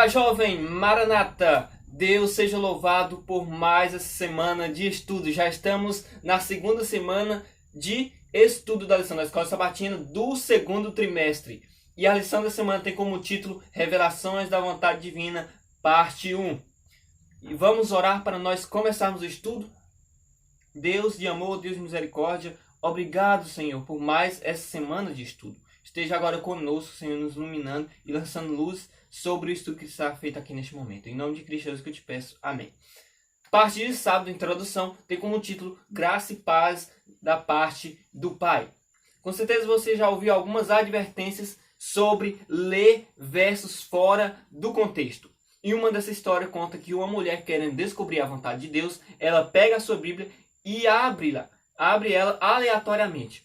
Olá, jovem Maranata! Deus seja louvado por mais essa semana de estudo. Já estamos na segunda semana de estudo da lição da Escola Sabatina do segundo trimestre. E a lição da semana tem como título Revelações da Vontade Divina, parte 1. E vamos orar para nós começarmos o estudo. Deus de amor, Deus de misericórdia, obrigado, Senhor, por mais essa semana de estudo. Esteja agora conosco, Senhor, nos iluminando e lançando luz sobre o estudo que está feito aqui neste momento. Em nome de Cristo Jesus que eu te peço. Amém. Parte de sábado, introdução, tem como título Graça e Paz da parte do Pai. Com certeza você já ouviu algumas advertências sobre ler versos fora do contexto. E uma dessa história conta que uma mulher querendo descobrir a vontade de Deus, ela pega a sua Bíblia e abre ela aleatoriamente.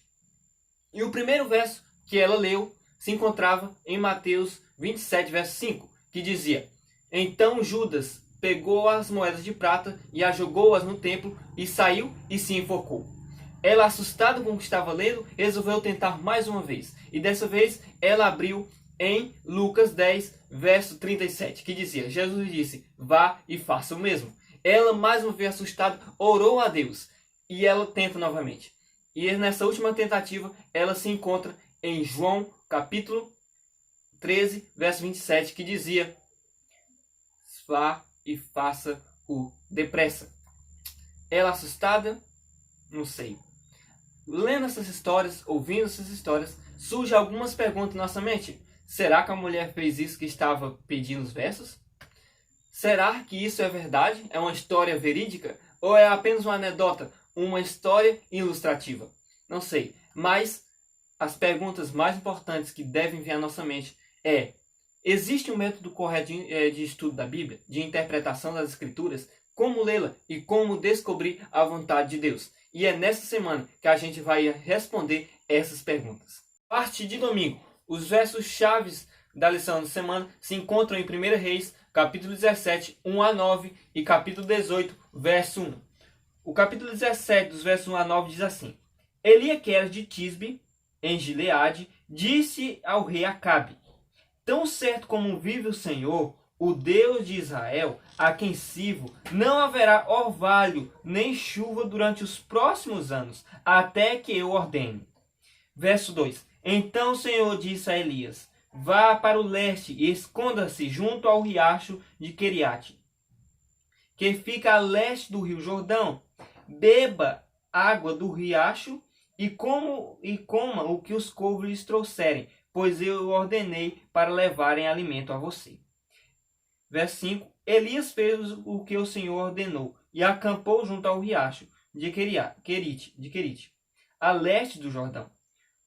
E o primeiro verso que ela leu se encontrava em Mateus 27, verso 5, que dizia: Então Judas pegou as moedas de prata e as jogou-as no templo e saiu e se enforcou. Ela, assustada com o que estava lendo, resolveu tentar mais uma vez. E dessa vez ela abriu em Lucas 10, verso 37, que dizia: Jesus lhe disse, vá e faça o mesmo. Ela, mais uma vez assustada, orou a Deus. E ela tenta novamente. E nessa última tentativa, ela se encontra em João, capítulo 13, verso 27, que dizia: vá e faça-o depressa. Ela assustada? Não sei. Lendo essas histórias, ouvindo essas histórias, surgem algumas perguntas na nossa mente. Será que a mulher fez isso que estava pedindo os versos? Será que isso é verdade? É uma história verídica? Ou é apenas uma anedota? Uma história ilustrativa? Não sei. Mas as perguntas mais importantes que devem vir à nossa mente é: existe um método correto de estudo da Bíblia, de interpretação das Escrituras, como lê-la e como descobrir a vontade de Deus? E é nessa semana que a gente vai responder essas perguntas. Parte de domingo, os versos chaves da lição da semana se encontram em 1 Reis, capítulo 17, 1 a 9 e capítulo 18, verso 1. O capítulo 17, dos versos 1 a 9 diz assim: Elia, que era de Tisbe, em Gileade, disse ao rei Acabe: Tão certo como vive o Senhor, o Deus de Israel, a quem sirvo, não haverá orvalho nem chuva durante os próximos anos, até que eu ordene. Verso 2. Então o Senhor disse a Elias: Vá para o leste e esconda-se junto ao riacho de Queriate, que fica a leste do rio Jordão. Beba água do riacho e coma o que os corvos lhes trouxerem, pois eu ordenei para levarem alimento a você. Verso 5. Elias fez o que o Senhor ordenou e acampou junto ao riacho de Querite, a leste do Jordão.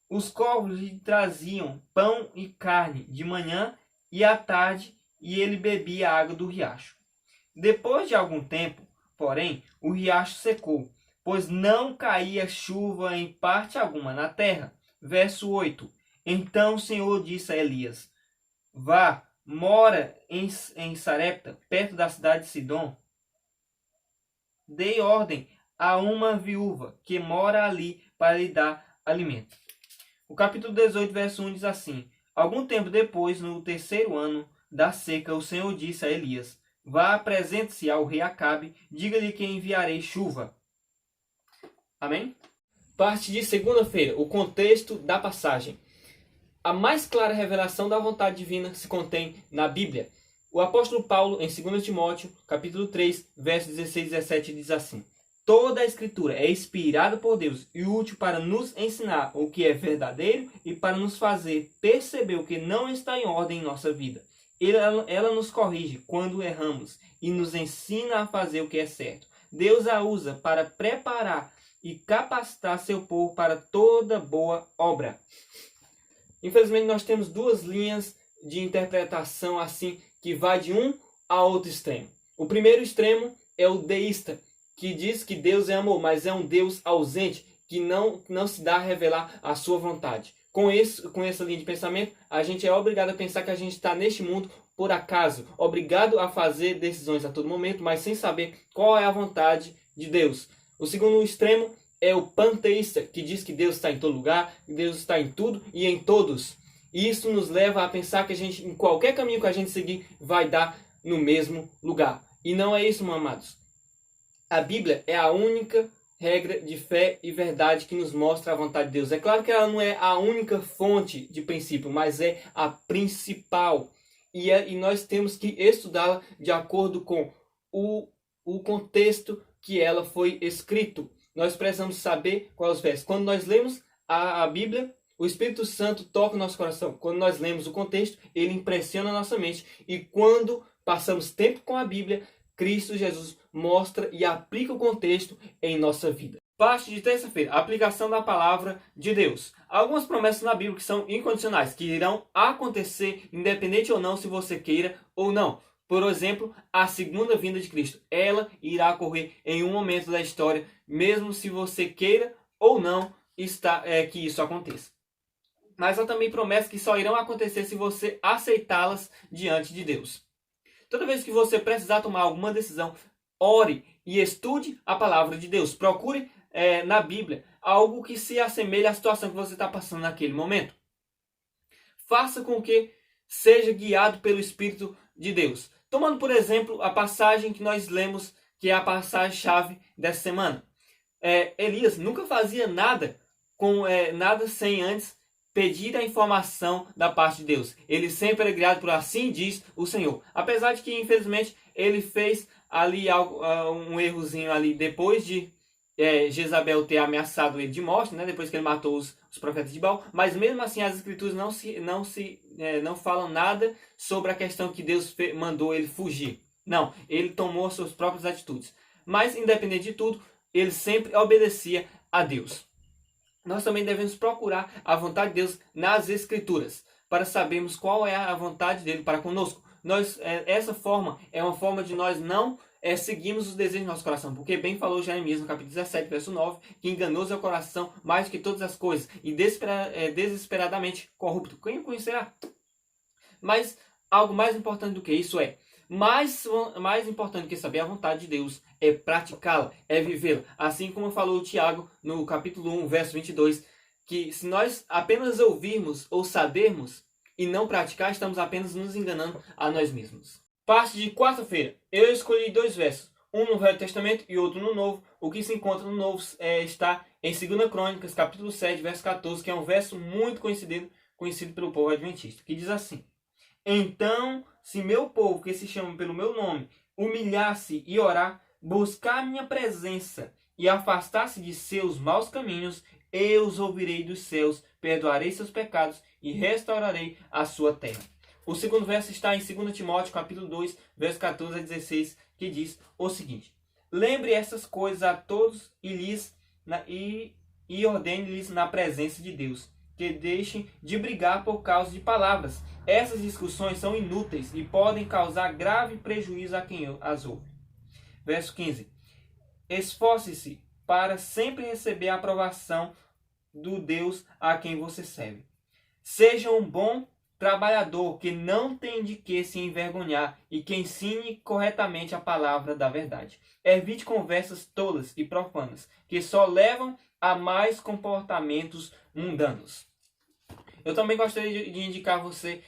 Os corvos lhe traziam pão e carne de manhã e à tarde, e ele bebia a água do riacho. Depois de algum tempo, porém, o riacho secou, pois não caía chuva em parte alguma na terra. Verso 8. Então o Senhor disse a Elias: Vá, mora em Sarepta, perto da cidade de Sidom. Dei ordem a uma viúva que mora ali para lhe dar alimento. O capítulo 18, verso 1 diz assim: Algum tempo depois, no terceiro ano da seca, o Senhor disse a Elias: Vá, apresente-se ao rei Acabe, diga-lhe que enviarei chuva. Amém? Parte de segunda-feira, o contexto da passagem. A mais clara revelação da vontade divina se contém na Bíblia. O apóstolo Paulo, em 2 Timóteo, capítulo 3, versos 16 e 17, diz assim: Toda a Escritura é inspirada por Deus e útil para nos ensinar o que é verdadeiro e para nos fazer perceber o que não está em ordem em nossa vida. Ela nos corrige quando erramos e nos ensina a fazer o que é certo. Deus a usa para preparar e capacitar seu povo para toda boa obra. Infelizmente, nós temos duas linhas de interpretação assim que vai de um a outro extremo. O primeiro extremo é o deísta, que diz que Deus é amor, mas é um Deus ausente, que não se dá a revelar a sua vontade. Com essa linha de pensamento, a gente é obrigado a pensar que a gente está neste mundo por acaso, obrigado a fazer decisões a todo momento, mas sem saber qual é a vontade de Deus. O segundo extremo é o panteísta, que diz que Deus está em todo lugar, que Deus está em tudo e em todos. E isso nos leva a pensar que em qualquer caminho que a gente seguir, vai dar no mesmo lugar. E não é isso, meus amados. A Bíblia é a única regra de fé e verdade que nos mostra a vontade de Deus. É claro que ela não é a única fonte de princípio, mas é a principal. E nós temos que estudá-la de acordo com o contexto que ela foi escrito. Nós precisamos saber quais os versos. Quando nós lemos a Bíblia, o Espírito Santo toca o nosso coração. Quando nós lemos o contexto, ele impressiona a nossa mente. E quando passamos tempo com a Bíblia, Cristo Jesus mostra e aplica o contexto em nossa vida. Parte de terça-feira, aplicação da palavra de Deus. Algumas promessas na Bíblia que são incondicionais, que irão acontecer independente ou não se você queira ou não. Por exemplo, a segunda vinda de Cristo. Ela irá ocorrer em um momento da história, mesmo se você queira ou não que isso aconteça. Mas há também promessas que só irão acontecer se você aceitá-las diante de Deus. Toda vez que você precisar tomar alguma decisão, ore e estude a palavra de Deus. Procure na Bíblia algo que se assemelhe à situação que você está passando naquele momento. Faça com que seja guiado pelo Espírito de Deus. Tomando, por exemplo, a passagem que nós lemos, que é a passagem-chave dessa semana. Elias nunca fazia nada sem antes pedir a informação da parte de Deus. Ele sempre era guiado por assim diz o Senhor. Apesar de que, infelizmente, ele fez ali um errozinho ali depois de Jezabel ter ameaçado ele de morte, né? Depois que ele matou os profetas de Baal. Mas mesmo assim as escrituras não falam nada sobre a questão que Deus mandou ele fugir. Não, ele tomou as suas próprias atitudes. Mas, independente de tudo, ele sempre obedecia a Deus. Nós também devemos procurar a vontade de Deus nas Escrituras, para sabermos qual é a vontade dele para conosco. Essa forma é uma forma de nós não seguirmos os desejos do nosso coração, porque bem falou Jeremias no capítulo 17, verso 9, que enganoso é o coração mais do que todas as coisas, e desesperadamente corrupto. Quem o conhecerá? Mas algo mais importante do que isso mais importante que saber a vontade de Deus é praticá-la, é vivê-la. Assim como falou Tiago no capítulo 1, verso 22, que se nós apenas ouvirmos ou sabermos e não praticar, estamos apenas nos enganando a nós mesmos. Parte de quarta-feira, eu escolhi 2 versos, um no Velho Testamento e outro no Novo. O que se encontra no Novo está em 2 Crônicas, capítulo 7, verso 14, que é um verso muito conhecido pelo povo adventista, que diz assim: Então, se meu povo, que se chama pelo meu nome, humilhar-se e orar, buscar minha presença e afastar-se de seus maus caminhos, eu os ouvirei dos céus, perdoarei seus pecados e restaurarei a sua terra. O segundo verso está em 2 Timóteo, capítulo 2, verso 14 a 16, que diz o seguinte: Lembre essas coisas a todos e ordene-lhes na presença de Deus, que deixem de brigar por causa de palavras. Essas discussões são inúteis e podem causar grave prejuízo a quem as ouve. Verso 15. Esforce-se para sempre receber a aprovação do Deus a quem você serve. Seja um bom trabalhador que não tem de que se envergonhar e que ensine corretamente a palavra da verdade. Evite conversas tolas e profanas, que só levam a mais comportamentos mundanos. Eu também gostaria de indicar a você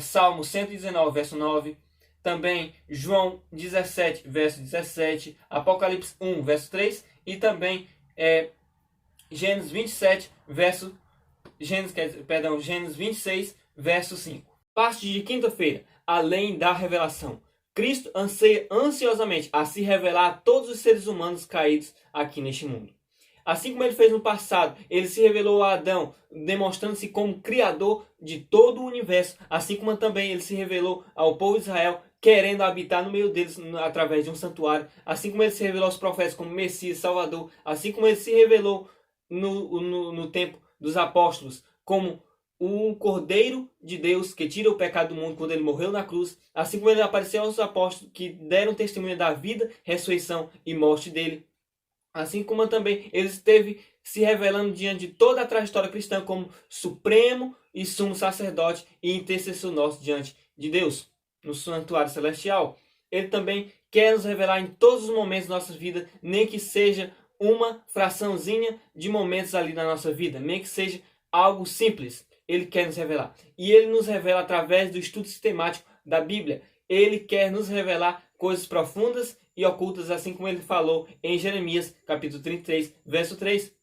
Salmo 119, verso 9, também João 17, verso 17, Apocalipse 1, verso 3 e também Gênesis 27, Gênesis 26, verso 5. Parte de quinta-feira, além da revelação. Cristo anseia ansiosamente a se revelar a todos os seres humanos caídos aqui neste mundo. Assim como ele fez no passado, ele se revelou a Adão, demonstrando-se como criador de todo o universo. Assim como também ele se revelou ao povo de Israel, querendo habitar no meio deles através de um santuário. Assim como ele se revelou aos profetas como Messias, Salvador. Assim como ele se revelou no tempo dos apóstolos como o Cordeiro de Deus que tira o pecado do mundo quando ele morreu na cruz. Assim como ele apareceu aos apóstolos que deram testemunho da vida, ressurreição e morte dele. Assim como também ele esteve se revelando diante de toda a trajetória cristã como supremo e sumo sacerdote e intercessor nosso diante de Deus, no santuário celestial. Ele também quer nos revelar em todos os momentos da nossa vida, nem que seja uma fraçãozinha de momentos ali na nossa vida, nem que seja algo simples. Ele quer nos revelar. E Ele nos revela através do estudo sistemático da Bíblia. Ele quer nos revelar coisas profundas e ocultas, assim como Ele falou em Jeremias, capítulo 33, verso 3.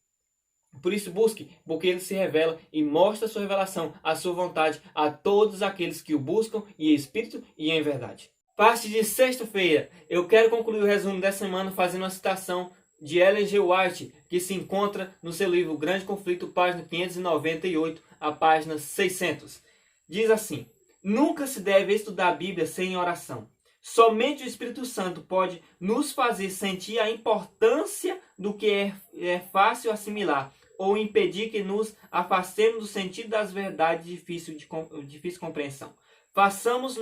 Por isso busque, porque Ele se revela e mostra a sua revelação, a sua vontade a todos aqueles que o buscam em espírito e em verdade. Parte de sexta-feira, eu quero concluir o resumo dessa semana fazendo uma citação de Ellen G. White, que se encontra no seu livro Grande Conflito, página 598, a página 600. Diz assim: nunca se deve estudar a Bíblia sem oração. Somente o Espírito Santo pode nos fazer sentir a importância do que é fácil assimilar, ou impedir que nos afastemos do sentido das verdades de difícil compreensão. Façamos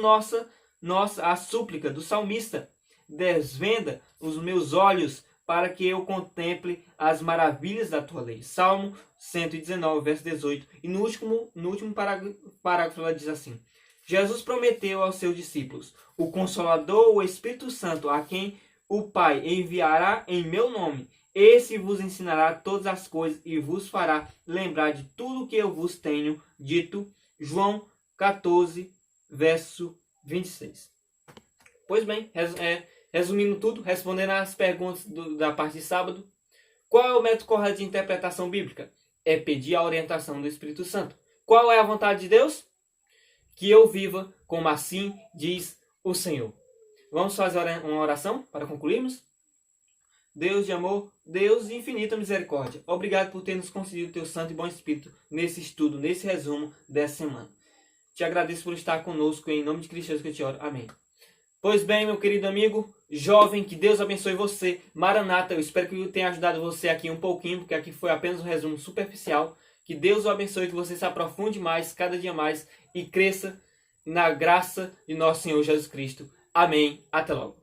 a súplica do salmista: desvenda os meus olhos para que eu contemple as maravilhas da tua lei. Salmo 119, verso 18. E no último parágrafo ela diz assim: Jesus prometeu aos seus discípulos: o Consolador, o Espírito Santo, a quem o Pai enviará em meu nome. Esse vos ensinará todas as coisas e vos fará lembrar de tudo que eu vos tenho dito. João 14, verso 26. Pois bem, resumindo tudo, respondendo às perguntas da parte de sábado, qual é o método correto de interpretação bíblica? É pedir a orientação do Espírito Santo. Qual é a vontade de Deus? Que eu viva como assim diz o Senhor. Vamos fazer uma oração para concluirmos? Deus de amor, Deus de infinita misericórdia, obrigado por ter nos concedido o teu santo e bom Espírito nesse estudo, nesse resumo dessa semana. Te agradeço por estar conosco, em nome de Cristo Jesus que eu te oro. Amém. Pois bem, meu querido amigo, jovem, que Deus abençoe você. Maranata, eu espero que eu tenha ajudado você aqui um pouquinho, porque aqui foi apenas um resumo superficial. Que Deus o abençoe, que você se aprofunde mais, cada dia mais, e cresça na graça de nosso Senhor Jesus Cristo. Amém. Até logo.